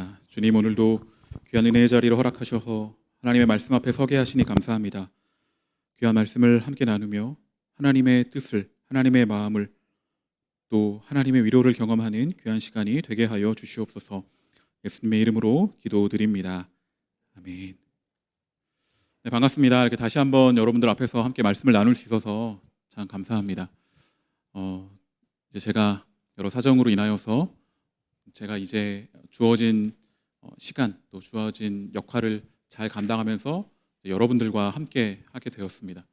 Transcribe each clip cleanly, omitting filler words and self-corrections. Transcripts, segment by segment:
감사합니다. 주님, 오늘도 귀한 은혜의 자리를 허락하셔서 하나님의 말씀 앞에 서게 하시니 감사합니다. 귀한 말씀을 함께 나누며 하나님의 뜻을, 하나님의 마음을, 또 하나님의 위로를 경험하는 귀한 시간이 되게 하여 주시옵소서. 예수님의 이름으로 기도드립니다. 아멘. 네, 반갑습니다. 이렇게 다시 한번 여러분들 앞에서 함께 말씀을 나눌 수 있어서 참 감사합니다. 이제 제가 여러 사정으로 인하여서 제가 이제 주어진 시간, 또 주어진 역할을 잘 감당하면서 여러분들과 함께 하게 되었습니다.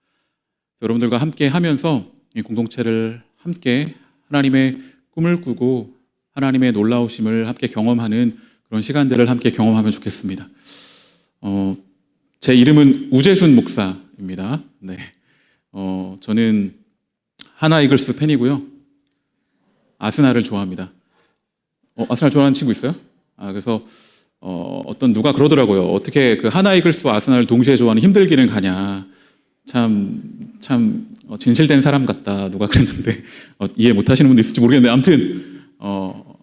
여러분들과 함께 하면서 이 공동체를 함께 하나님의 꿈을 꾸고 하나님의 놀라우심을 함께 경험하는 그런 시간들을 함께 경험하면 좋겠습니다. 제 이름은 우재순 목사입니다. 네. 저는 하나 이글스 팬이고요. 아스날을 좋아합니다. 아스날 좋아하는 친구 있어요? 그래서 어떤 누가 그러더라고요. 어떻게 그 하나 이글스와 아스날을 동시에 좋아하는 힘들기는 가냐. 참 진실된 사람 같다. 누가 그랬는데 이해 못하시는 분도 있을지 모르겠는데 아무튼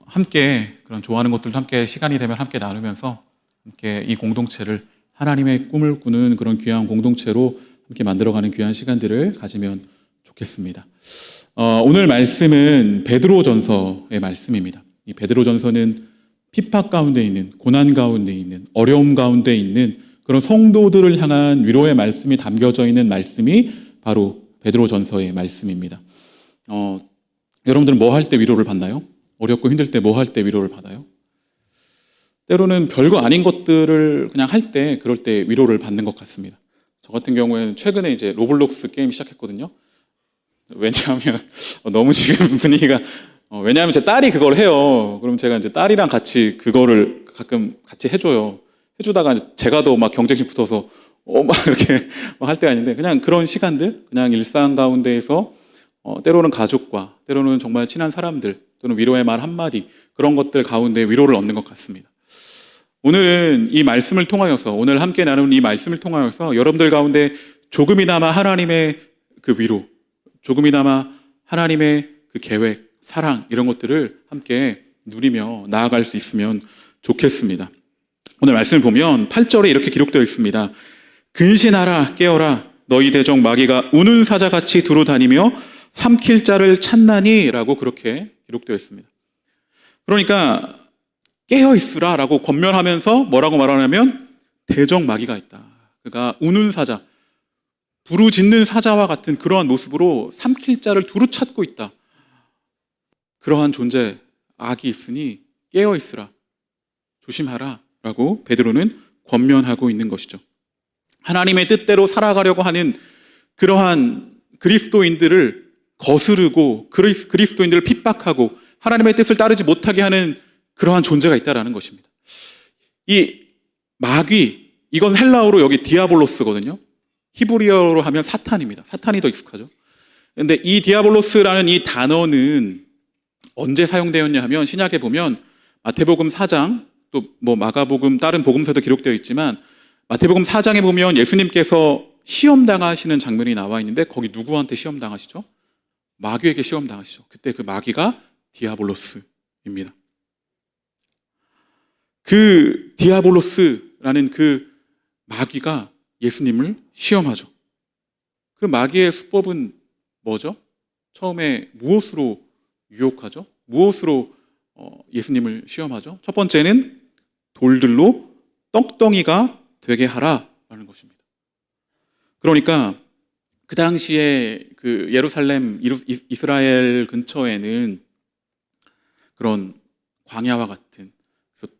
함께 그런 좋아하는 것들도 함께 시간이 되면 함께 나누면서 함께 이 공동체를 하나님의 꿈을 꾸는 그런 귀한 공동체로 함께 만들어가는 귀한 시간들을 가지면 좋겠습니다. 오늘 말씀은 베드로전서의 말씀입니다. 이 베드로전서는 핍박 가운데 있는, 고난 가운데 있는, 어려움 가운데 있는 그런 성도들을 향한 위로의 말씀이 담겨져 있는 말씀이 바로 베드로전서의 말씀입니다. 여러분들은 뭐 할 때 위로를 받나요? 어렵고 힘들 때 뭐 할 때 위로를 받아요? 때로는 별거 아닌 것들을 그냥 할 때, 그럴 때 위로를 받는 것 같습니다. 저 같은 경우에는 최근에 이제 로블록스 게임 시작했거든요. 왜냐하면 너무 지금 분위기가 왜냐하면 제 딸이 그걸 해요. 그럼 제가 이제 딸이랑 같이 그거를 가끔 같이 해줘요. 해주다가 제가 더 막 경쟁심 붙어서 막 이렇게 할 때가 아닌데 그냥 그런 시간들, 그냥 일상 가운데에서 때로는 가족과 때로는 정말 친한 사람들 또는 위로의 말 한마디 그런 것들 가운데 위로를 얻는 것 같습니다. 오늘은 이 말씀을 통하여서 오늘 함께 나누는 이 말씀을 통하여서 여러분들 가운데 조금이나마 하나님의 그 위로, 조금이나마 하나님의 그 계획, 사랑 이런 것들을 함께 누리며 나아갈 수 있으면 좋겠습니다. 오늘 말씀을 보면 8절에 이렇게 기록되어 있습니다. 근신하라 깨어라 너희 대적 마귀가 우는 사자같이 두루다니며 삼킬 자를 찾나니 라고 그렇게 기록되어 있습니다. 그러니까 깨어있으라 라고 권면하면서 뭐라고 말하냐면 대적 마귀가 있다. 그가 우는 사자, 부르짖는 사자와 같은 그러한 모습으로 삼킬 자를 두루 찾고 있다. 그러한 존재, 악이 있으니 깨어있으라, 조심하라 라고 베드로는 권면하고 있는 것이죠. 하나님의 뜻대로 살아가려고 하는 그러한 그리스도인들을 거스르고 그리스도인들을 핍박하고 하나님의 뜻을 따르지 못하게 하는 그러한 존재가 있다는 것입니다. 이 마귀, 이건 헬라어로 여기 디아볼로스거든요. 히브리어로 하면 사탄입니다. 사탄이 더 익숙하죠. 그런데 이 디아볼로스라는 이 단어는 언제 사용되었냐 하면 신약에 보면 마태복음 4장 또 뭐 마가복음 다른 복음서도 기록되어 있지만 마태복음 4장에 보면 예수님께서 시험당하시는 장면이 나와 있는데 거기 누구한테 시험당하시죠? 마귀에게 시험당하시죠. 그때 그 마귀가 디아볼로스입니다. 그 디아볼로스라는 그 마귀가 예수님을 시험하죠. 그 마귀의 수법은 뭐죠? 처음에 무엇으로 유혹하죠? 무엇으로 예수님을 시험하죠? 첫 번째는 돌들로 떡덩이가 되게 하라라는 것입니다. 그러니까 그 당시에 그 예루살렘, 이스라엘 근처에는 그런 광야와 같은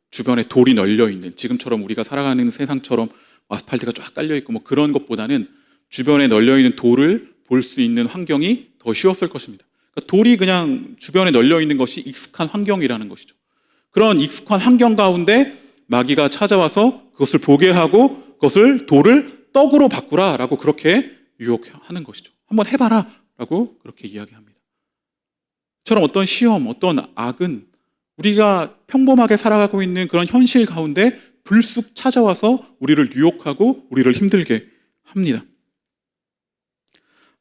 주변에 돌이 널려 있는 지금처럼 우리가 살아가는 세상처럼 아스팔트가 쫙 깔려 있고 뭐 그런 것보다는 주변에 널려 있는 돌을 볼 수 있는 환경이 더 쉬웠을 것입니다. 그러니까 돌이 그냥 주변에 널려 있는 것이 익숙한 환경이라는 것이죠. 그런 익숙한 환경 가운데 마귀가 찾아와서 그것을 보게 하고 그것을 돌을 떡으로 바꾸라라고 그렇게 유혹하는 것이죠. 한번 해봐라 라고 그렇게 이야기합니다. 처럼 어떤 시험, 어떤 악은 우리가 평범하게 살아가고 있는 그런 현실 가운데 불쑥 찾아와서 우리를 유혹하고 우리를 힘들게 합니다.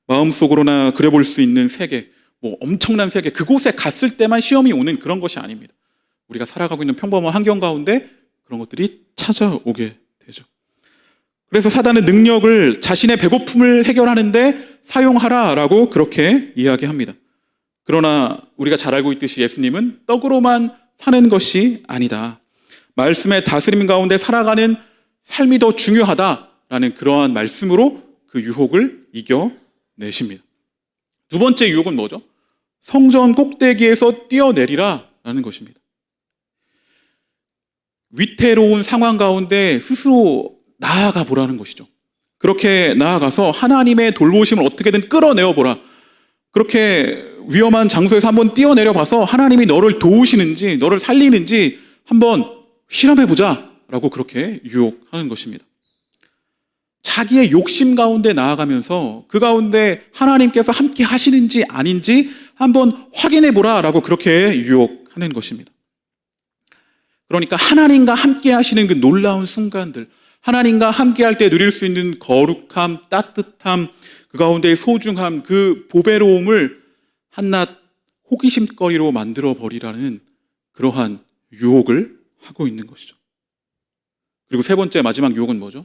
마음속으로나 그려볼 수 있는 세계, 뭐 엄청난 세계, 그곳에 갔을 때만 시험이 오는 그런 것이 아닙니다. 우리가 살아가고 있는 평범한 환경 가운데 그런 것들이 찾아오게 되죠. 그래서 사단은 능력을 자신의 배고픔을 해결하는데 사용하라라고 그렇게 이야기합니다. 그러나 우리가 잘 알고 있듯이 예수님은 떡으로만 사는 것이 아니다. 말씀의 다스림 가운데 살아가는 삶이 더 중요하다라는 그러한 말씀으로 그 유혹을 이겨내십니다. 두 번째 유혹은 뭐죠? 성전 꼭대기에서 뛰어내리라라는 것입니다. 위태로운 상황 가운데 스스로 나아가 보라는 것이죠. 그렇게 나아가서 하나님의 돌보심을 어떻게든 끌어내어 보라. 그렇게 위험한 장소에서 한번 뛰어내려 봐서 하나님이 너를 도우시는지 너를 살리는지 한번 실험해 보자라고 그렇게 유혹하는 것입니다. 자기의 욕심 가운데 나아가면서 그 가운데 하나님께서 함께 하시는지 아닌지 한번 확인해 보라라고 그렇게 유혹하는 것입니다. 그러니까 하나님과 함께 하시는 그 놀라운 순간들, 하나님과 함께 할 때 누릴 수 있는 거룩함, 따뜻함, 그 가운데의 소중함, 그 보배로움을 한낱 호기심거리로 만들어 버리라는 그러한 유혹을 하고 있는 것이죠. 그리고 세 번째 마지막 유혹은 뭐죠?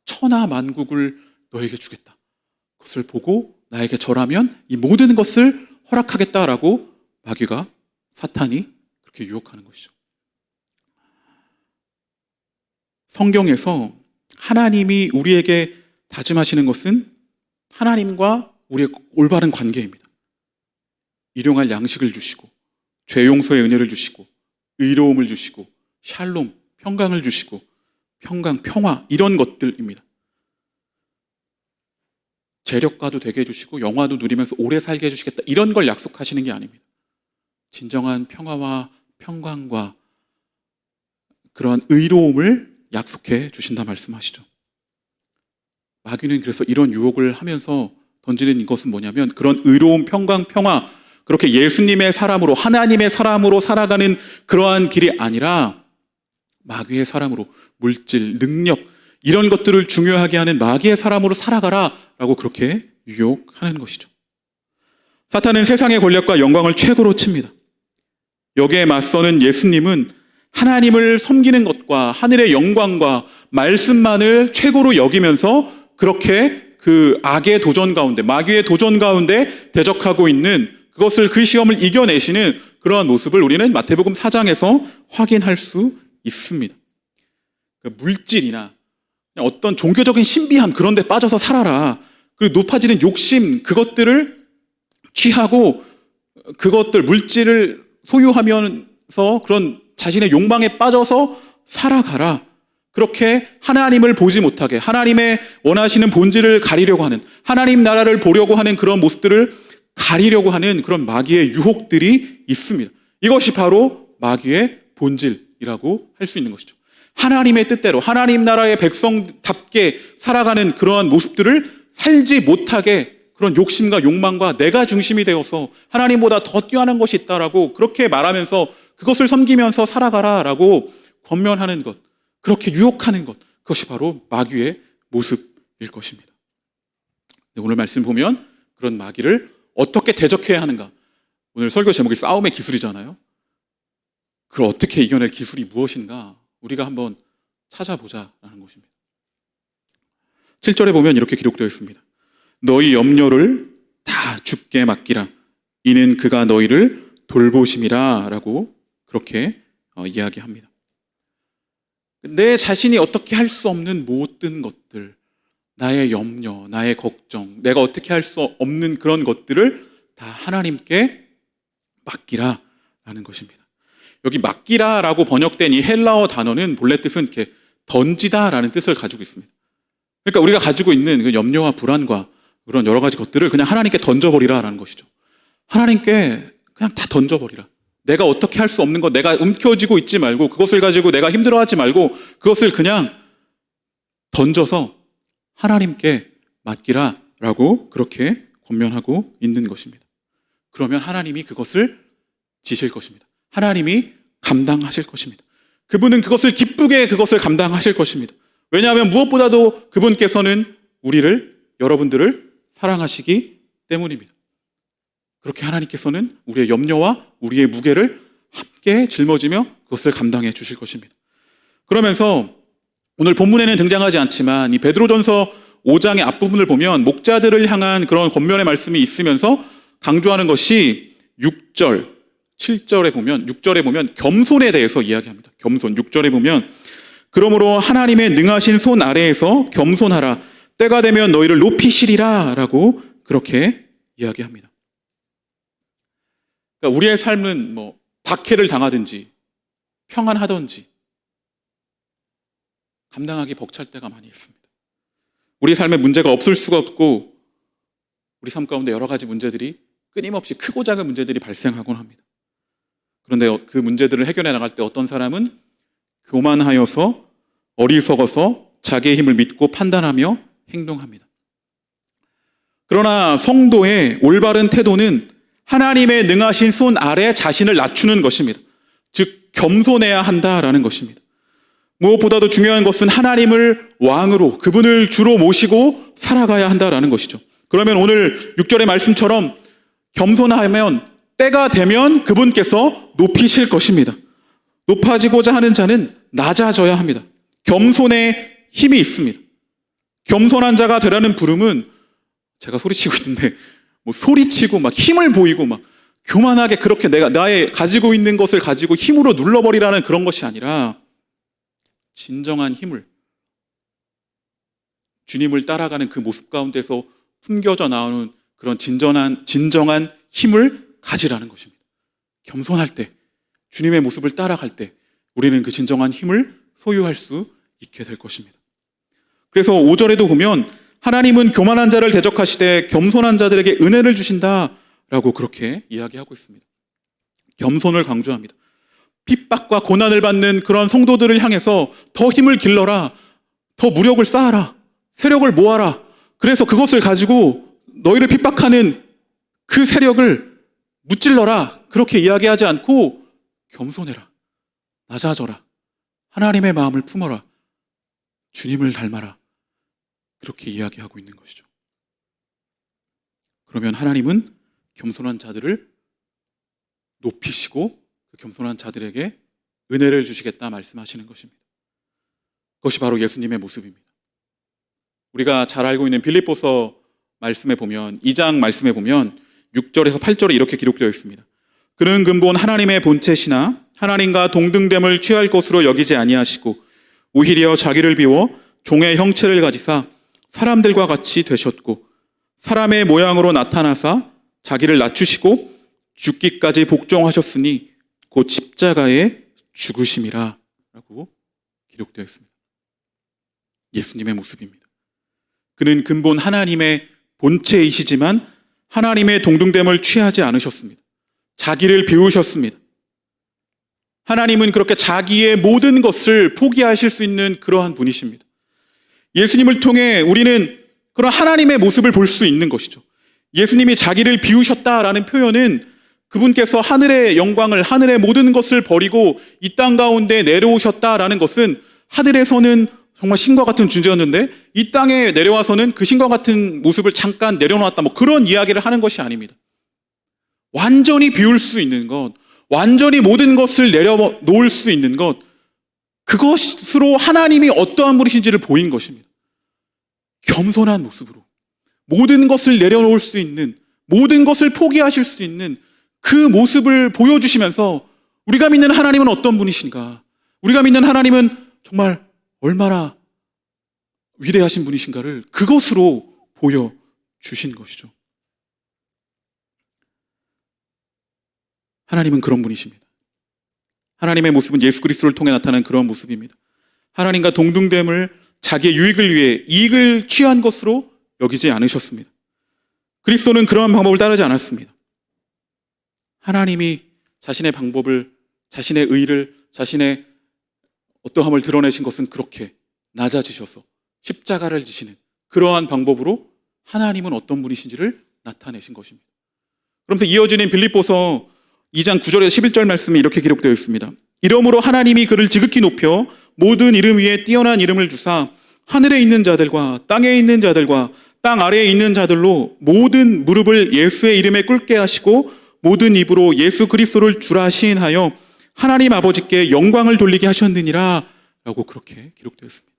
천하 만국을 너에게 주겠다. 그것을 보고 나에게 절하면 이 모든 것을 허락하겠다라고 마귀가, 사탄이 그렇게 유혹하는 것이죠. 성경에서 하나님이 우리에게 다짐하시는 것은 하나님과 우리의 올바른 관계입니다. 일용할 양식을 주시고 죄 용서의 은혜를 주시고 의로움을 주시고 샬롬, 평강을 주시고 평강, 평화 이런 것들입니다. 재력가도 되게 해주시고 영화도 누리면서 오래 살게 해주시겠다 이런 걸 약속하시는 게 아닙니다. 진정한 평화와 평강과 그러한 의로움을 약속해 주신다 말씀하시죠. 마귀는 그래서 이런 유혹을 하면서 던지는 이것은 뭐냐면 그런 의로움, 평강, 평화 그렇게 예수님의 사람으로 하나님의 사람으로 살아가는 그러한 길이 아니라 마귀의 사람으로 물질, 능력 이런 것들을 중요하게 하는 마귀의 사람으로 살아가라 라고 그렇게 유혹하는 것이죠. 사탄은 세상의 권력과 영광을 최고로 칩니다. 여기에 맞서는 예수님은 하나님을 섬기는 것과 하늘의 영광과 말씀만을 최고로 여기면서 그렇게 그 악의 도전 가운데, 마귀의 도전 가운데 대적하고 있는 그것을 그 시험을 이겨내시는 그러한 모습을 우리는 마태복음 4장에서 확인할 수 있습니다. 물질이나 어떤 종교적인 신비함 그런 데 빠져서 살아라. 그리고 높아지는 욕심 그것들을 취하고 그것들 물질을 소유하면서 그런 자신의 욕망에 빠져서 살아가라. 그렇게 하나님을 보지 못하게 하나님의 원하시는 본질을 가리려고 하는 하나님 나라를 보려고 하는 그런 모습들을 가리려고 하는 그런 마귀의 유혹들이 있습니다. 이것이 바로 마귀의 본질이라고 할 수 있는 것이죠. 하나님의 뜻대로 하나님 나라의 백성답게 살아가는 그러한 모습들을 살지 못하게 그런 욕심과 욕망과 내가 중심이 되어서 하나님보다 더 뛰어난 것이 있다라고 그렇게 말하면서 그것을 섬기면서 살아가라라고 권면하는 것, 그렇게 유혹하는 것, 그것이 바로 마귀의 모습일 것입니다. 오늘 말씀 보면 그런 마귀를 어떻게 대적해야 하는가? 오늘 설교 제목이 싸움의 기술이잖아요. 그걸 어떻게 이겨낼 기술이 무엇인가? 우리가 한번 찾아보자라는 것입니다. 7절에 보면 이렇게 기록되어 있습니다. 너희 염려를 다 주께 맡기라. 이는 그가 너희를 돌보심이라 라고 그렇게 이야기합니다. 내 자신이 어떻게 할 수 없는 모든 것들, 나의 염려, 나의 걱정, 내가 어떻게 할 수 없는 그런 것들을 다 하나님께 맡기라라는 것입니다. 여기 맡기라라고 번역된 이 헬라어 단어는 본래 뜻은 이렇게 던지다라는 뜻을 가지고 있습니다. 그러니까 우리가 가지고 있는 그 염려와 불안과 그런 여러 가지 것들을 그냥 하나님께 던져버리라라는 것이죠. 하나님께 그냥 다 던져버리라. 내가 어떻게 할 수 없는 것, 내가 움켜쥐고 있지 말고 그것을 가지고 내가 힘들어하지 말고 그것을 그냥 던져서 하나님께 맡기라라고 그렇게 권면하고 있는 것입니다. 그러면 하나님이 그것을 지실 것입니다. 하나님이 감당하실 것입니다. 그분은 그것을 기쁘게 그것을 감당하실 것입니다. 왜냐하면 무엇보다도 그분께서는 우리를, 여러분들을 사랑하시기 때문입니다. 그렇게 하나님께서는 우리의 염려와 우리의 무게를 함께 짊어지며 그것을 감당해 주실 것입니다. 그러면서 오늘 본문에는 등장하지 않지만 이 베드로전서 5장의 앞부분을 보면 목자들을 향한 그런 권면의 말씀이 있으면서 강조하는 것이 6절, 7절에 보면 6절에 보면 겸손에 대해서 이야기합니다. 겸손. 6절에 보면 그러므로 하나님의 능하신 손 아래에서 겸손하라. 때가 되면 너희를 높이시리라 라고 그렇게 이야기합니다. 그러니까 우리의 삶은 박해를 당하든지 평안하든지 감당하기 벅찰 때가 많이 있습니다. 우리 삶에 문제가 없을 수가 없고 우리 삶 가운데 여러 가지 문제들이 끊임없이 크고 작은 문제들이 발생하곤 합니다. 그런데 그 문제들을 해결해 나갈 때 어떤 사람은 교만하여서 어리석어서 자기의 힘을 믿고 판단하며 행동합니다. 그러나 성도의 올바른 태도는 하나님의 능하신 손 아래 자신을 낮추는 것입니다. 즉 겸손해야 한다라는 것입니다. 무엇보다도 중요한 것은 하나님을 왕으로 그분을 주로 모시고 살아가야 한다라는 것이죠. 그러면 오늘 6절의 말씀처럼 겸손하면 때가 되면 그분께서 높이실 것입니다. 높아지고자 하는 자는 낮아져야 합니다. 겸손에 힘이 있습니다. 겸손한 자가 되라는 부름은 제가 소리치고 있는데 소리치고 막 힘을 보이고 막 교만하게 그렇게 내가 나의 가지고 있는 것을 가지고 힘으로 눌러버리라는 그런 것이 아니라 진정한 힘을 주님을 따라가는 그 모습 가운데서 숨겨져 나오는 그런 진정한 힘을 가지라는 것입니다. 겸손할 때 주님의 모습을 따라갈 때 우리는 그 진정한 힘을 소유할 수 있게 될 것입니다. 그래서 5절에도 보면 하나님은 교만한 자를 대적하시되 겸손한 자들에게 은혜를 주신다라고 그렇게 이야기하고 있습니다. 겸손을 강조합니다. 핍박과 고난을 받는 그런 성도들을 향해서 더 힘을 길러라, 더 무력을 쌓아라, 세력을 모아라. 그래서 그것을 가지고 너희를 핍박하는 그 세력을 무찔러라. 그렇게 이야기하지 않고 겸손해라, 낮아져라, 하나님의 마음을 품어라, 주님을 닮아라. 그렇게 이야기하고 있는 것이죠. 그러면 하나님은 겸손한 자들을 높이시고 그 겸손한 자들에게 은혜를 주시겠다 말씀하시는 것입니다. 그것이 바로 예수님의 모습입니다. 우리가 잘 알고 있는 빌립보서 말씀에 보면 2장 말씀에 보면 6절에서 8절에 이렇게 기록되어 있습니다. 그는 근본 하나님의 본체시나 하나님과 동등됨을 취할 것으로 여기지 아니하시고 오히려 자기를 비워 종의 형체를 가지사 사람들과 같이 되셨고 사람의 모양으로 나타나사 자기를 낮추시고 죽기까지 복종하셨으니 곧 십자가에 죽으심이라 라고 기록되어 있습니다. 예수님의 모습입니다. 그는 근본 하나님의 본체이시지만 하나님의 동등됨을 취하지 않으셨습니다. 자기를 비우셨습니다. 하나님은 그렇게 자기의 모든 것을 포기하실 수 있는 그러한 분이십니다. 예수님을 통해 우리는 그런 하나님의 모습을 볼 수 있는 것이죠. 예수님이 자기를 비우셨다라는 표현은 그분께서 하늘의 영광을, 하늘의 모든 것을 버리고 이 땅 가운데 내려오셨다라는 것은 하늘에서는 정말 신과 같은 존재였는데 이 땅에 내려와서는 그 신과 같은 모습을 잠깐 내려놓았다, 그런 이야기를 하는 것이 아닙니다. 완전히 비울 수 있는 것, 완전히 모든 것을 내려놓을 수 있는 것, 그것으로 하나님이 어떠한 분이신지를 보인 것입니다. 겸손한 모습으로 모든 것을 내려놓을 수 있는, 모든 것을 포기하실 수 있는 그 모습을 보여주시면서 우리가 믿는 하나님은 어떤 분이신가, 우리가 믿는 하나님은 정말 얼마나 위대하신 분이신가를 그것으로 보여주신 것이죠. 하나님은 그런 분이십니다. 하나님의 모습은 예수 그리스도를 통해 나타난 그런 모습입니다. 하나님과 동등됨을 자기의 유익을 위해 이익을 취한 것으로 여기지 않으셨습니다. 그리스도는 그러한 방법을 따르지 않았습니다. 하나님이 자신의 방법을, 자신의 의를, 자신의 어떠함을 드러내신 것은 그렇게 낮아지셔서 십자가를 지시는 그러한 방법으로 하나님은 어떤 분이신지를 나타내신 것입니다. 그러면서 이어지는 빌립보서 2장 9절에서 11절 말씀이 이렇게 기록되어 있습니다. 이러므로 하나님이 그를 지극히 높여 모든 이름 위에 뛰어난 이름을 주사 하늘에 있는 자들과 땅에 있는 자들과 땅 아래에 있는 자들로 모든 무릎을 예수의 이름에 꿇게 하시고 모든 입으로 예수 그리스도를 주라 시인하여 하나님 아버지께 영광을 돌리게 하셨느니라 라고 그렇게 기록되었습니다.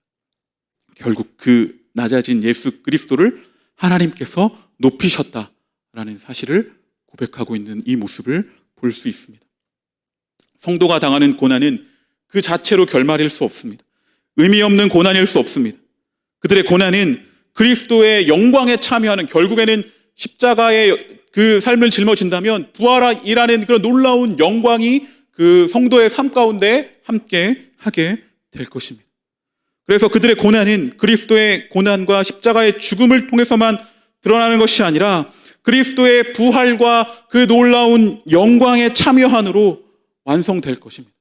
결국 그 낮아진 예수 그리스도를 하나님께서 높이셨다라는 사실을 고백하고 있는 이 모습을 볼 수 있습니다. 성도가 당하는 고난은 그 자체로 결말일 수 없습니다. 의미 없는 고난일 수 없습니다. 그들의 고난은 그리스도의 영광에 참여하는, 결국에는 십자가의 그 삶을 짊어진다면 부활이라는 그런 놀라운 영광이 그 성도의 삶 가운데 함께 하게 될 것입니다. 그래서 그들의 고난은 그리스도의 고난과 십자가의 죽음을 통해서만 드러나는 것이 아니라 그리스도의 부활과 그 놀라운 영광에 참여함으로 완성될 것입니다.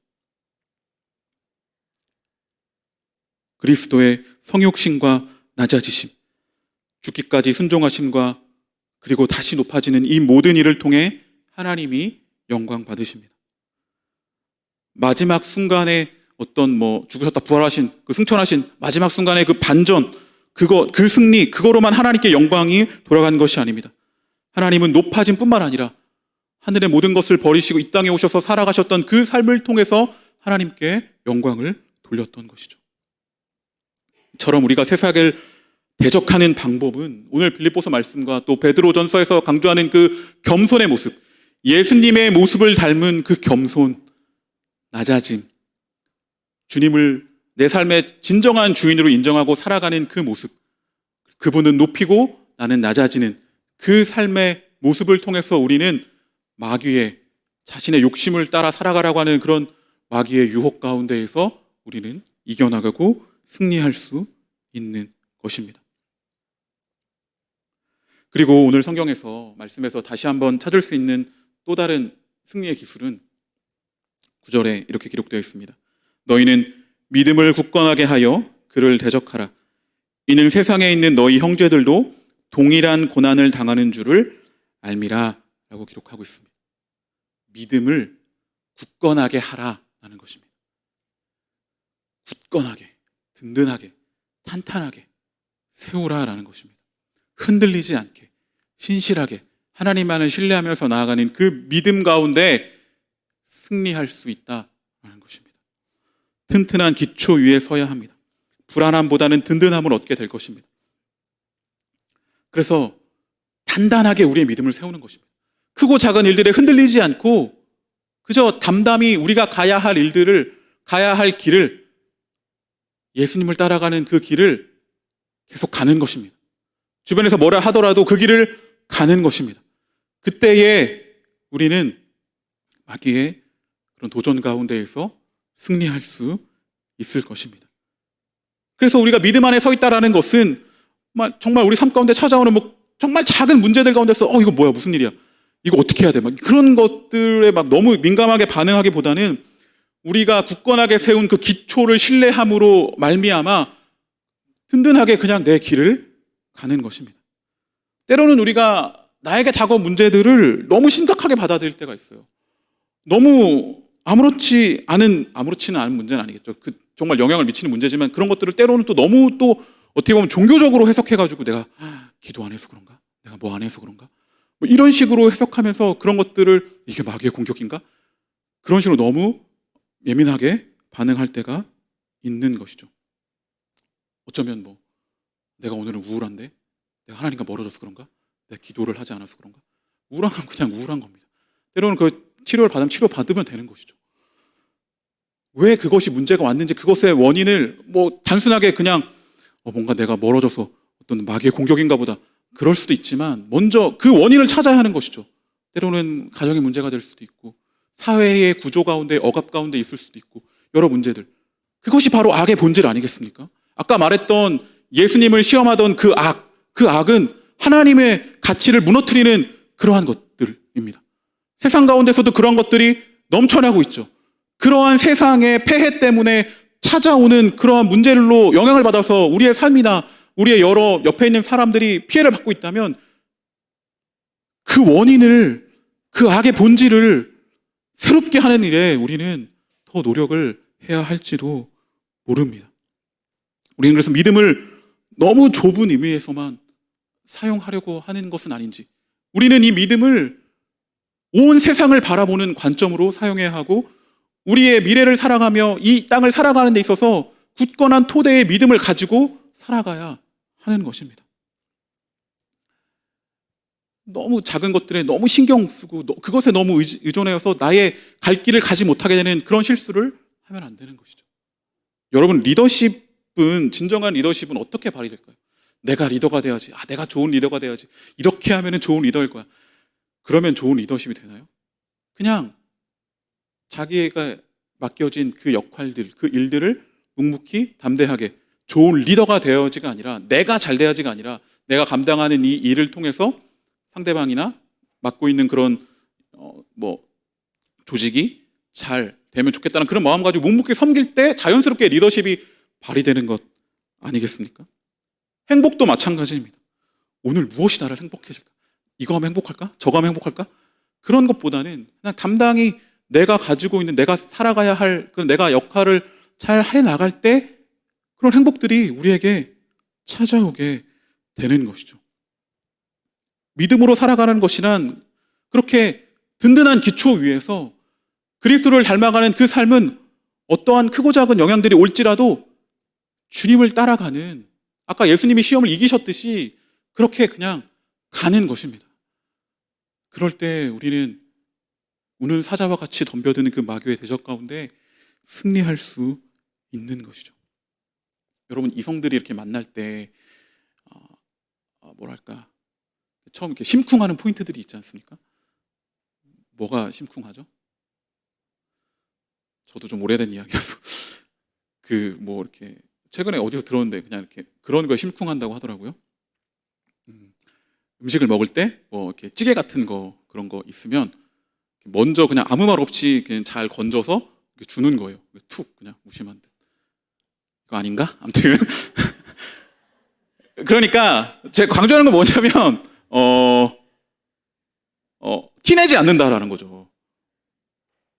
그리스도의 성육신과 낮아지심, 죽기까지 순종하심과 그리고 다시 높아지는 이 모든 일을 통해 하나님이 영광 받으십니다. 마지막 순간에 어떤 죽으셨다 부활하신 그 승천하신 마지막 순간의 그 반전, 그 승리, 그거로만 하나님께 영광이 돌아간 것이 아닙니다. 하나님은 높아진 뿐만 아니라 하늘의 모든 것을 버리시고 이 땅에 오셔서 살아가셨던 그 삶을 통해서 하나님께 영광을 돌렸던 것이죠. 이처럼 우리가 세상을 대적하는 방법은 오늘 빌립보서 말씀과 또 베드로전서에서 강조하는 그 겸손의 모습, 예수님의 모습을 닮은 그 겸손, 낮아짐, 주님을 내 삶의 진정한 주인으로 인정하고 살아가는 그 모습, 그분은 높이고 나는 낮아지는 그 삶의 모습을 통해서 우리는 마귀의, 자신의 욕심을 따라 살아가라고 하는 그런 마귀의 유혹 가운데에서 우리는 이겨나가고 승리할 수 있는 것입니다. 그리고 오늘 성경에서 말씀에서 다시 한번 찾을 수 있는 또 다른 승리의 기술은 9절에 이렇게 기록되어 있습니다. 너희는 믿음을 굳건하게 하여 그를 대적하라. 이는 세상에 있는 너희 형제들도 동일한 고난을 당하는 줄을 알미라 라고 기록하고 있습니다. 믿음을 굳건하게 하라라는 것입니다. 굳건하게, 든든하게, 탄탄하게 세우라라는 것입니다. 흔들리지 않게, 신실하게 하나님만을 신뢰하면서 나아가는 그 믿음 가운데 승리할 수 있다라는 것입니다. 튼튼한 기초 위에 서야 합니다. 불안함보다는 든든함을 얻게 될 것입니다. 그래서 단단하게 우리의 믿음을 세우는 것입니다. 크고 작은 일들에 흔들리지 않고 그저 담담히 우리가 가야 할 일들을, 가야 할 길을, 예수님을 따라가는 그 길을 계속 가는 것입니다. 주변에서 뭐라 하더라도 그 길을 가는 것입니다. 그때에 우리는 마귀의 그런 도전 가운데에서 승리할 수 있을 것입니다. 그래서 우리가 믿음 안에 서 있다라는 것은 정말 우리 삶 가운데 찾아오는 정말 작은 문제들 가운데서 이거 뭐야, 무슨 일이야, 이거 어떻게 해야 돼, 그런 것들에 너무 민감하게 반응하기보다는 우리가 굳건하게 세운 그 기초를 신뢰함으로 말미암아 든든하게 그냥 내 길을 가는 것입니다. 때로는 우리가 나에게 다가온 문제들을 너무 심각하게 받아들일 때가 있어요. 너무 아무렇지는 않은 문제는 아니겠죠. 정말 영향을 미치는 문제지만 그런 것들을 때로는 또 너무 또 어떻게 보면 종교적으로 해석해가지고 내가 기도 안 해서 그런가? 내가 뭐 안 해서 그런가? 이런 식으로 해석하면서 그런 것들을 이게 마귀의 공격인가? 그런 식으로 너무 예민하게 반응할 때가 있는 것이죠. 어쩌면 내가 오늘은 우울한데 내가 하나님과 멀어져서 그런가? 내가 기도를 하지 않아서 그런가? 우울한 건 그냥 우울한 겁니다. 때로는 그 치료를 받으면 치료받으면 되는 것이죠. 왜 그것이 문제가 왔는지 그것의 원인을 단순하게 그냥 뭔가 내가 멀어져서 어떤 마귀의 공격인가 보다, 그럴 수도 있지만 먼저 그 원인을 찾아야 하는 것이죠. 때로는 가정의 문제가 될 수도 있고 사회의 구조 가운데, 억압 가운데 있을 수도 있고 여러 문제들, 그것이 바로 악의 본질 아니겠습니까? 아까 말했던 예수님을 시험하던 그 악은 하나님의 가치를 무너뜨리는 그러한 것들입니다. 세상 가운데서도 그런 것들이 넘쳐나고 있죠. 그러한 세상의 폐해 때문에 찾아오는 그러한 문제로 영향을 받아서 우리의 삶이나 우리의 여러 옆에 있는 사람들이 피해를 받고 있다면 그 원인을, 그 악의 본질을 새롭게 하는 일에 우리는 더 노력을 해야 할지도 모릅니다. 우리는 그래서 믿음을 너무 좁은 의미에서만 사용하려고 하는 것은 아닌지, 우리는 이 믿음을 온 세상을 바라보는 관점으로 사용해야 하고 우리의 미래를 살아가며 이 땅을 살아가는 데 있어서 굳건한 토대의 믿음을 가지고 살아가야 하는 것입니다. 너무 작은 것들에 너무 신경 쓰고 그것에 너무 의존해서 나의 갈 길을 가지 못하게 되는 그런 실수를 하면 안 되는 것이죠. 여러분, 진정한 리더십은 어떻게 발휘될까요? 내가 리더가 돼야지. 내가 좋은 리더가 돼야지. 이렇게 하면 좋은 리더일 거야. 그러면 좋은 리더십이 되나요? 그냥 자기가 맡겨진 그 역할들, 그 일들을 묵묵히 담대하게 좋은 리더가 되어야지가 아니라, 내가 잘 돼야지가 아니라, 내가 감당하는 이 일을 통해서 상대방이나 맡고 있는 그런 조직이 잘 되면 좋겠다는 그런 마음 가지고 묵묵히 섬길 때 자연스럽게 리더십이 발휘되는 것 아니겠습니까? 행복도 마찬가지입니다. 오늘 무엇이 나를 행복해질까? 이거 하면 행복할까? 저거 하면 행복할까? 그런 것보다는 그냥 담당히 내가 가지고 있는, 내가 살아가야 할 내가 역할을 잘 해나갈 때 그런 행복들이 우리에게 찾아오게 되는 것이죠. 믿음으로 살아가는 것이란 그렇게 든든한 기초 위에서 그리스도를 닮아가는 그 삶은 어떠한 크고 작은 영향들이 올지라도 주님을 따라가는, 아까 예수님이 시험을 이기셨듯이 그렇게 그냥 가는 것입니다. 그럴 때 우리는 우는 사자와 같이 덤벼드는 그 마귀의 대적 가운데 승리할 수 있는 것이죠. 여러분, 이성들이 이렇게 만날 때 처음 이렇게 심쿵하는 포인트들이 있지 않습니까? 뭐가 심쿵하죠? 저도 좀 오래된 이야기라서 이렇게 최근에 어디서 들었는데 그냥 이렇게 그런 거에 심쿵한다고 하더라고요. 음식을 먹을 때 이렇게 찌개 같은 거 그런 거 있으면 먼저 그냥 아무 말 없이 그냥 잘 건져서 주는 거예요. 툭 그냥 무심한 듯. 이거 아닌가? 아무튼 그러니까 제가 강조하는 건 뭐냐면 티내지 않는다라는 거죠.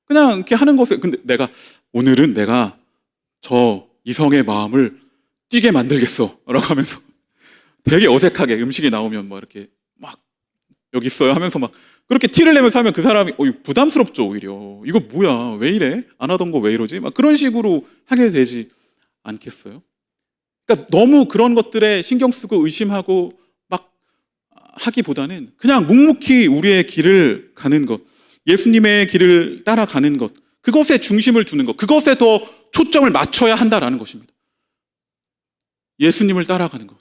그냥 이렇게 하는 것에, 근데 오늘은 내가 저 이성의 마음을 뛰게 만들겠어 라고 하면서 되게 어색하게 음식이 나오면 이렇게 여기 있어요 하면서 그렇게 티를 내면서 하면 그 사람이 부담스럽죠. 오히려 이거 뭐야, 왜 이래, 안 하던 거 왜 이러지, 그런 식으로 하게 되지 않겠어요? 그러니까 너무 그런 것들에 신경 쓰고 의심하고 하기보다는 그냥 묵묵히 우리의 길을 가는 것, 예수님의 길을 따라가는 것, 그것에 중심을 두는 것, 그것에 더 초점을 맞춰야 한다라는 것입니다. 예수님을 따라가는 것,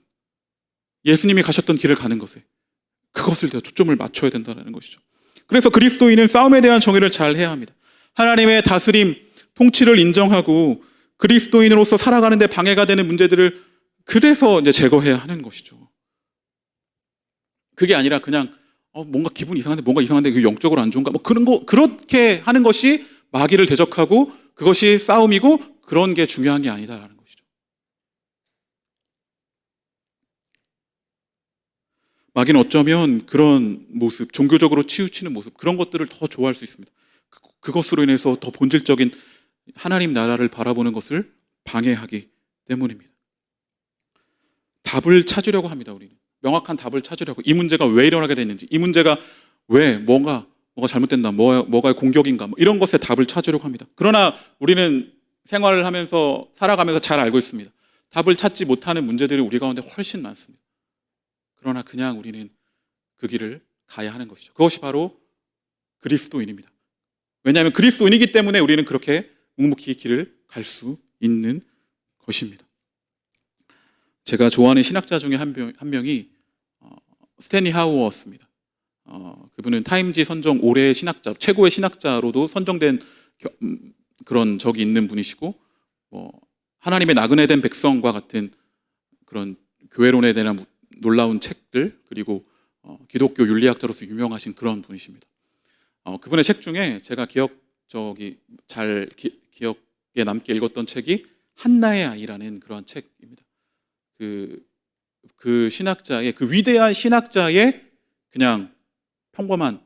예수님이 가셨던 길을 가는 것에 그것을 더 초점을 맞춰야 된다는 것이죠. 그래서 그리스도인은 싸움에 대한 정의를 잘 해야 합니다. 하나님의 다스림, 통치를 인정하고 그리스도인으로서 살아가는 데 방해가 되는 문제들을 그래서 이제 제거해야 하는 것이죠. 그게 아니라 그냥 뭔가 기분 이상한데, 뭔가 이상한데 그 영적으로 안 좋은가, 그렇게 하는 것이 마귀를 대적하고 그것이 싸움이고 그런 게 중요한 게 아니다라는 것이죠. 마귀는 어쩌면 그런 모습, 종교적으로 치우치는 모습, 그런 것들을 더 좋아할 수 있습니다. 그것으로 인해서 더 본질적인 하나님 나라를 바라보는 것을 방해하기 때문입니다. 답을 찾으려고 합니다. 우리는 명확한 답을 찾으려고, 이 문제가 왜 일어나게 됐는지, 이 문제가 왜 뭐가 잘못됐나, 뭐가 공격인가, 이런 것에 답을 찾으려고 합니다. 그러나 우리는 생활을 하면서 살아가면서 잘 알고 있습니다. 답을 찾지 못하는 문제들이 우리 가운데 훨씬 많습니다. 그러나 그냥 우리는 그 길을 가야 하는 것이죠. 그것이 바로 그리스도인입니다. 왜냐하면 그리스도인이기 때문에 우리는 그렇게 묵묵히 길을 갈 수 있는 것입니다. 제가 좋아하는 신학자 중에 한 명이 스탠리 하우어스입니다. 그분은 타임지 선정 올해의 신학자, 최고의 신학자로도 선정된 그런 적이 있는 분이시고, 하나님의 나그네 된 백성과 같은 그런 교회론에 대한 놀라운 책들, 그리고 기독교 윤리학자로서 유명하신 그런 분이십니다. 그분의 책 중에 제가 기억에 남게 읽었던 책이 한나의 아이라는 그러한 책입니다. 그 신학자의, 그 위대한 신학자의 그냥 평범한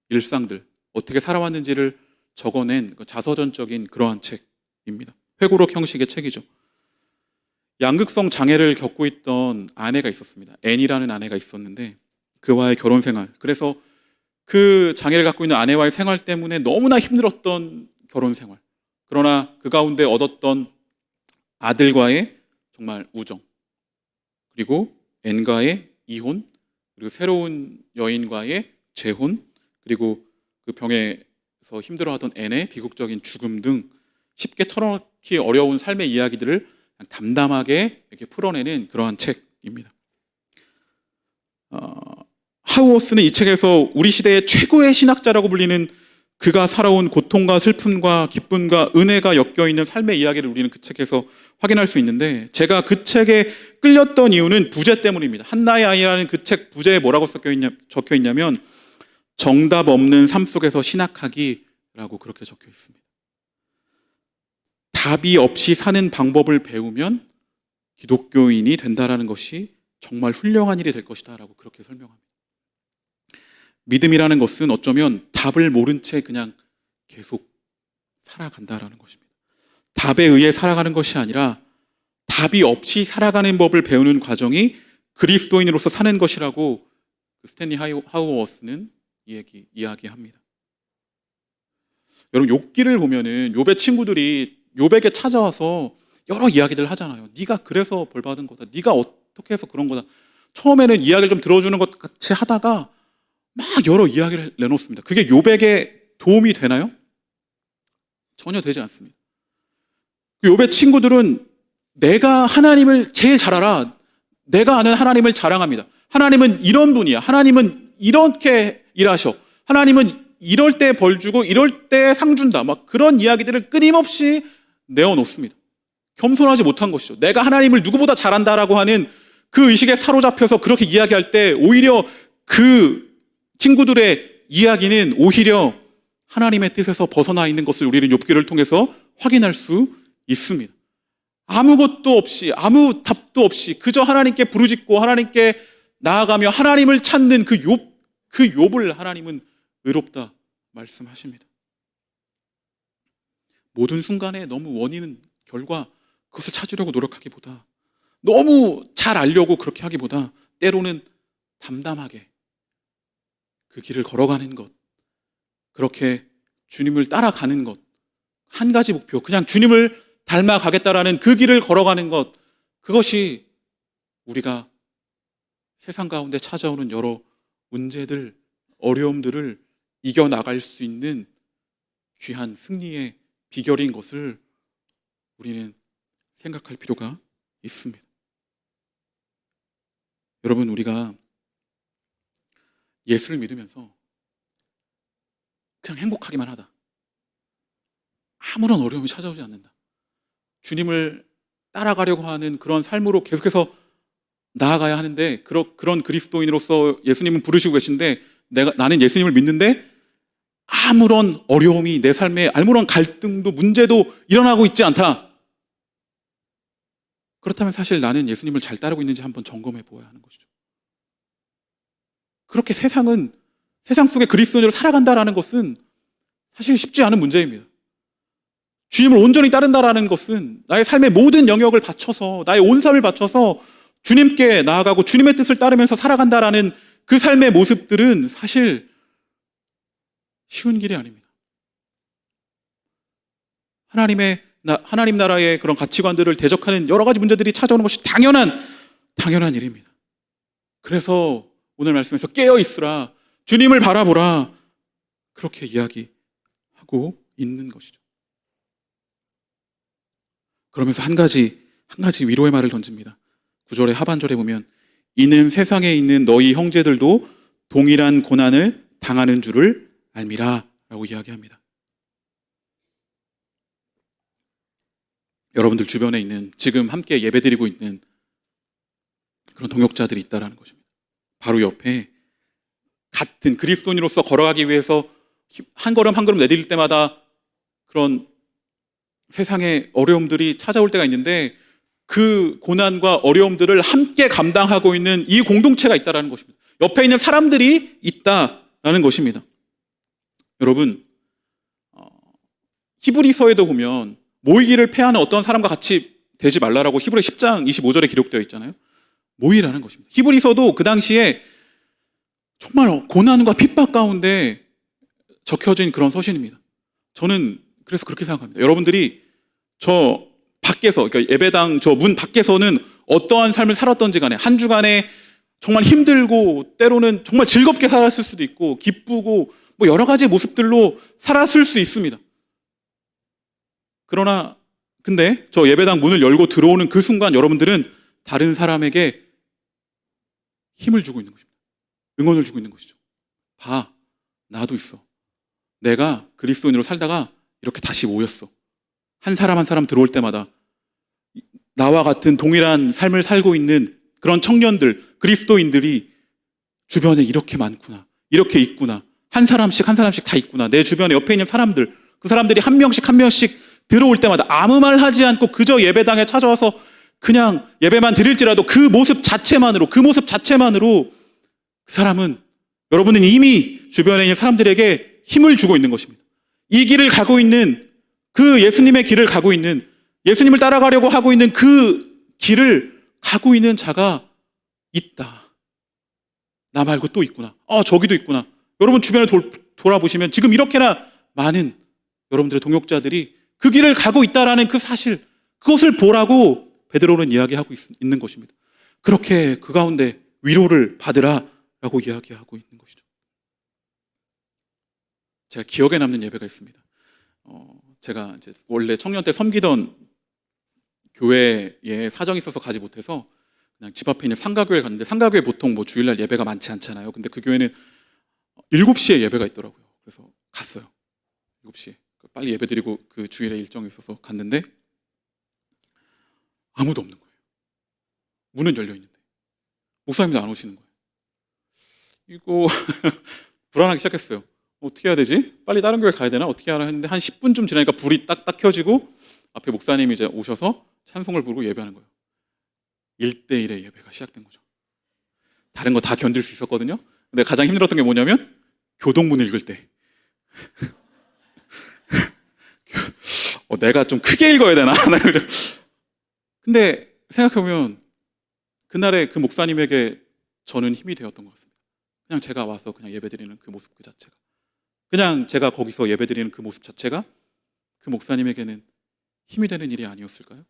일상들, 어떻게 살아왔는지를 적어낸 자서전적인 그러한 책입니다. 회고록 형식의 책이죠. 양극성 장애를 겪고 있던 아내가 있었습니다. 앤이라는 아내가 있었는데 그와의 결혼 생활, 그래서 그 장애를 갖고 있는 아내와의 생활 때문에 너무나 힘들었던 결혼 생활, 그러나 그 가운데 얻었던 아들과의 정말 우정, 그리고 N과의 이혼, 그리고 새로운 여인과의 재혼, 그리고 그 병에서 힘들어하던 N의 비극적인 죽음 등 쉽게 털어놓기 어려운 삶의 이야기들을 그냥 담담하게 이렇게 풀어내는 그러한 책입니다. 하우어스는 이 책에서 우리 시대의 최고의 신학자라고 불리는 그가 살아온 고통과 슬픔과 기쁨과 은혜가 엮여있는 삶의 이야기를 우리는 그 책에서 확인할 수 있는데, 제가 그 책에 끌렸던 이유는 부제 때문입니다. 한나의 아이라는 그 책 부제에 뭐라고 적혀 있냐면 정답 없는 삶 속에서 신학하기라고 그렇게 적혀 있습니다. 답이 없이 사는 방법을 배우면 기독교인이 된다라는 것이 정말 훌륭한 일이 될 것이다 라고 그렇게 설명합니다. 믿음이라는 것은 어쩌면 답을 모른 채 그냥 계속 살아간다라는 것입니다. 답에 의해 살아가는 것이 아니라 답이 없이 살아가는 법을 배우는 과정이 그리스도인으로서 사는 것이라고 스탠리 하우어스는 이야기합니다. 여러분, 욥기를 보면은 욥의 친구들이 욥에게 찾아와서 여러 이야기들을 하잖아요. 네가 그래서 벌 받은 거다. 네가 어떻게 해서 그런 거다. 처음에는 이야기를 좀 들어주는 것 같이 하다가 막 여러 이야기를 내놓습니다. 그게 욥에게 도움이 되나요? 전혀 되지 않습니다. 욥의 친구들은 내가 하나님을 제일 잘 알아. 내가 아는 하나님을 자랑합니다. 하나님은 이런 분이야. 하나님은 이렇게 일하셔. 하나님은 이럴 때 벌 주고 이럴 때 상 준다. 막 그런 이야기들을 끊임없이 내어놓습니다. 겸손하지 못한 것이죠. 내가 하나님을 누구보다 잘한다라고 하는 그 의식에 사로잡혀서 그렇게 이야기할 때 오히려 그 친구들의 이야기는 오히려 하나님의 뜻에서 벗어나 있는 것을 우리는 욥기를 통해서 확인할 수 있습니다. 아무것도 없이, 아무 답도 없이 그저 하나님께 부르짖고 하나님께 나아가며 하나님을 찾는 그 욥을 하나님은 의롭다 말씀하십니다. 모든 순간에 너무 원인은 결과 그것을 찾으려고 노력하기보다, 너무 잘 알려고 그렇게 하기보다 때로는 담담하게 그 길을 걸어가는 것, 그렇게 주님을 따라가는 것, 한 가지 목표, 그냥 주님을 닮아가겠다라는 그 길을 걸어가는 것, 그것이 우리가 세상 가운데 찾아오는 여러 문제들, 어려움들을 이겨나갈 수 있는 귀한 승리의 비결인 것을 우리는 생각할 필요가 있습니다. 여러분, 우리가 예수를 믿으면서 그냥 행복하기만 하다, 아무런 어려움이 찾아오지 않는다, 주님을 따라가려고 하는 그런 삶으로 계속해서 나아가야 하는데, 그런 그리스도인으로서 예수님은 부르시고 계신데 나는 예수님을 믿는데 아무런 어려움이 내 삶에, 아무런 갈등도 문제도 일어나고 있지 않다. 그렇다면 사실 나는 예수님을 잘 따르고 있는지 한번 점검해 보아야 하는 것이죠. 그렇게 세상 속에 그리스도인으로 살아간다라는 것은 사실 쉽지 않은 문제입니다. 주님을 온전히 따른다라는 것은 나의 삶의 모든 영역을 바쳐서, 나의 온 삶을 바쳐서 주님께 나아가고 주님의 뜻을 따르면서 살아간다라는 그 삶의 모습들은 사실 쉬운 길이 아닙니다. 하나님 나라의 그런 가치관들을 대적하는 여러 가지 문제들이 찾아오는 것이 당연한 일입니다. 그래서 오늘 말씀에서 깨어 있으라, 주님을 바라보라, 그렇게 이야기하고 있는 것이죠. 그러면서 한 가지 위로의 말을 던집니다. 9절의 하반절에 보면 이는 세상에 있는 너희 형제들도 동일한 고난을 당하는 줄을 알미라 라고 이야기합니다. 여러분들 주변에 있는, 지금 함께 예배드리고 있는 그런 동역자들이 있다는 것입니다. 바로 옆에 같은 그리스도인으로서 걸어가기 위해서 한 걸음 한 걸음 내디딜 때마다 그런 세상의 어려움들이 찾아올 때가 있는데, 그 고난과 어려움들을 함께 감당하고 있는 이 공동체가 있다는 것입니다. 옆에 있는 사람들이 있다라는 것입니다. 여러분, 히브리서에도 보면 모이기를 패하는 어떤 사람과 같이 되지 말라라고 히브리 10장 25절에 기록되어 있잖아요. 모이라는 것입니다. 히브리서도 그 당시에 정말 고난과 핍박 가운데 적혀진 그런 서신입니다. 저는 그래서 그렇게 생각합니다. 여러분들이 저 밖에서, 그러니까 예배당 저 문 밖에서는 어떠한 삶을 살았던지 간에 한 주간에 정말 힘들고 때로는 정말 즐겁게 살았을 수도 있고 기쁘고 뭐 여러 가지 모습들로 살았을 수 있습니다. 그러나 근데 저 예배당 문을 열고 들어오는 그 순간 여러분들은 다른 사람에게 힘을 주고 있는 것입니다. 응원을 주고 있는 것이죠. 봐, 나도 있어. 내가 그리스도인으로 살다가 이렇게 다시 모였어. 한 사람 한 사람 들어올 때마다 나와 같은 동일한 삶을 살고 있는 그런 청년들, 그리스도인들이 주변에 이렇게 많구나, 이렇게 있구나, 한 사람씩 다 있구나. 내 주변에 옆에 있는 사람들, 그 사람들이 한 명씩 들어올 때마다 아무 말 하지 않고 그저 예배당에 찾아와서 그냥 예배만 드릴지라도 그 모습 자체만으로 그 사람은, 여러분은 이미 주변에 있는 사람들에게 힘을 주고 있는 것입니다. 이 길을 가고 있는, 그 예수님의 길을 가고 있는, 예수님을 따라가려고 하고 있는 그 길을 가고 있는 자가 있다. 나 말고 또 있구나. 저기도 있구나. 여러분 주변에 돌아보시면 지금 이렇게나 많은 여러분들의 동역자들이 그 길을 가고 있다라는 그 사실, 그것을 보라고 베드로는 이야기하고 있는 것입니다. 그렇게 그 가운데 위로를 받으라라고 이야기하고 있는 것이죠. 제가 기억에 남는 예배가 있습니다. 제가 이제 원래 청년 때 섬기던 교회에 사정이 있어서 가지 못해서 그냥 집 앞에 있는 상가교회를 갔는데, 상가교회 보통 뭐 주일날 예배가 많지 않잖아요. 근데 그 교회는 7시에 예배가 있더라고요. 그래서 갔어요. 7시에 빨리 예배 드리고 그 주일에 일정이 있어서 갔는데 아무도 없는 거예요. 문은 열려 있는데 목사님도 안 오시는 거예요. 이거 불안하기 시작했어요. 어떻게 해야 되지? 빨리 다른 교회 가야 되나? 어떻게 하나 했는데 한 10분쯤 지나니까 불이 딱 켜지고 앞에 목사님이 이제 오셔서 찬송을 부르고 예배하는 거예요. 1대1의 예배가 시작된 거죠. 다른 거 다 견딜 수 있었거든요. 근데 가장 힘들었던 게 뭐냐면 교동문 읽을 때 내가 좀 크게 읽어야 되나? 근데 생각해보면 그날의 그 목사님에게 저는 힘이 되었던 것 같습니다. 그냥 제가 와서 그냥 예배드리는 그 모습 그 자체가, 그냥 제가 거기서 예배드리는 그 모습 자체가 그 목사님에게는 힘이 되는 일이 아니었을까요?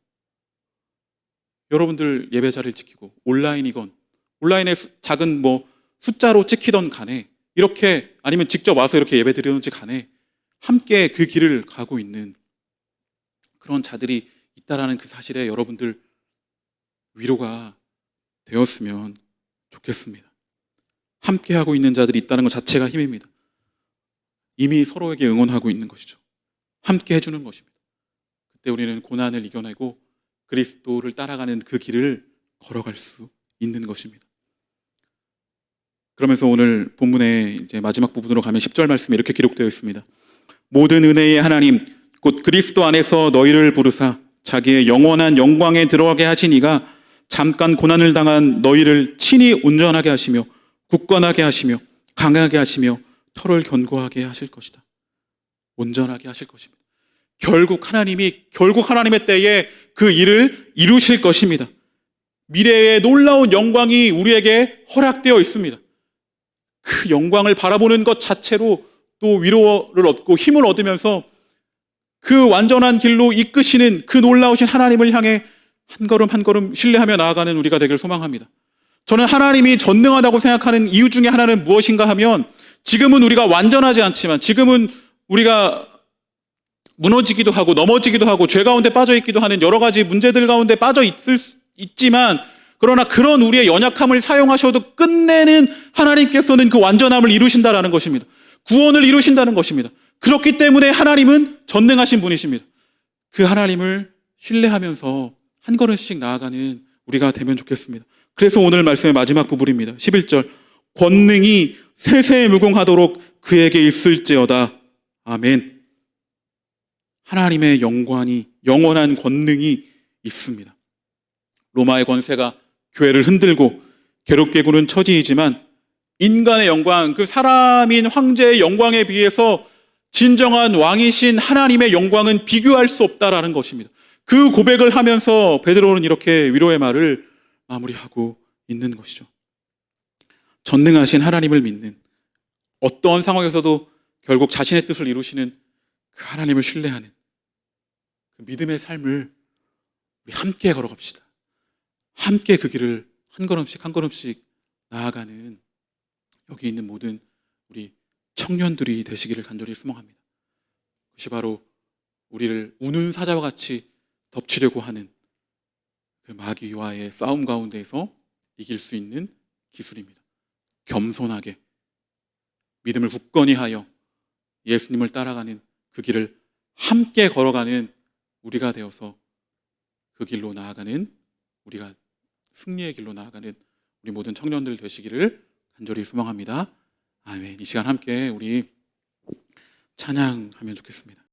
여러분들 예배 자리를 지키고 온라인이건 온라인에 작은 뭐 숫자로 찍히던 간에 이렇게, 아니면 직접 와서 이렇게 예배 드리는지 간에 함께 그 길을 가고 있는 그런 자들이 있다라는 그 사실에 여러분들 위로가 되었으면 좋겠습니다. 함께 하고 있는 자들이 있다는 것 자체가 힘입니다. 이미 서로에게 응원하고 있는 것이죠. 함께 해주는 것입니다. 그때 우리는 고난을 이겨내고 그리스도를 따라가는 그 길을 걸어갈 수 있는 것입니다. 그러면서 오늘 본문의 이제 마지막 부분으로 가면 10절 말씀에 이렇게 기록되어 있습니다. 모든 은혜의 하나님 곧 그리스도 안에서 너희를 부르사 자기의 영원한 영광에 들어가게 하신 이가 잠깐 고난을 당한 너희를 친히 온전하게 하시며 굳건하게 하시며 강하게 하시며 터를 견고하게 하실 것이다. 온전하게 하실 것입니다. 결국 하나님의 때에 그 일을 이루실 것입니다. 미래의 놀라운 영광이 우리에게 허락되어 있습니다. 그 영광을 바라보는 것 자체로 또 위로를 얻고 힘을 얻으면서 그 완전한 길로 이끄시는 그 놀라우신 하나님을 향해 한 걸음 한 걸음 신뢰하며 나아가는 우리가 되길 소망합니다. 저는 하나님이 전능하다고 생각하는 이유 중에 하나는 무엇인가 하면, 지금은 우리가 완전하지 않지만, 지금은 우리가 무너지기도 하고 넘어지기도 하고 죄 가운데 빠져 있기도 하는 여러 가지 문제들 가운데 빠져 있지만, 그러나 그런 우리의 연약함을 사용하셔도 끝내는 하나님께서는 그 완전함을 이루신다라는 것입니다. 구원을 이루신다는 것입니다. 그렇기 때문에 하나님은 전능하신 분이십니다. 그 하나님을 신뢰하면서 한 걸음씩 나아가는 우리가 되면 좋겠습니다. 그래서 오늘 말씀의 마지막 부분입니다. 11절, 권능이 세세에 무궁하도록 그에게 있을지어다. 아멘. 하나님의 영광이, 영원한 권능이 있습니다. 로마의 권세가 교회를 흔들고 괴롭게 구는 처지이지만 인간의 영광, 그 사람인 황제의 영광에 비해서 진정한 왕이신 하나님의 영광은 비교할 수 없다라는 것입니다. 그 고백을 하면서 베드로는 이렇게 위로의 말을 마무리하고 있는 것이죠. 전능하신 하나님을 믿는, 어떠한 상황에서도 결국 자신의 뜻을 이루시는 그 하나님을 신뢰하는 그 믿음의 삶을 우리 함께 걸어갑시다. 함께 그 길을 한 걸음씩 한 걸음씩 나아가는 여기 있는 모든 우리 청년들이 되시기를 간절히 소망합니다. 그것이 바로 우리를 우는 사자와 같이 덮치려고 하는 그 마귀와의 싸움 가운데에서 이길 수 있는 기술입니다. 겸손하게 믿음을 굳건히 하여 예수님을 따라가는 그 길을 함께 걸어가는 우리가 되어서 그 길로 나아가는, 우리가 승리의 길로 나아가는 우리 모든 청년들 되시기를 간절히 소망합니다. 아멘. 이 시간 함께 우리 찬양하면 좋겠습니다.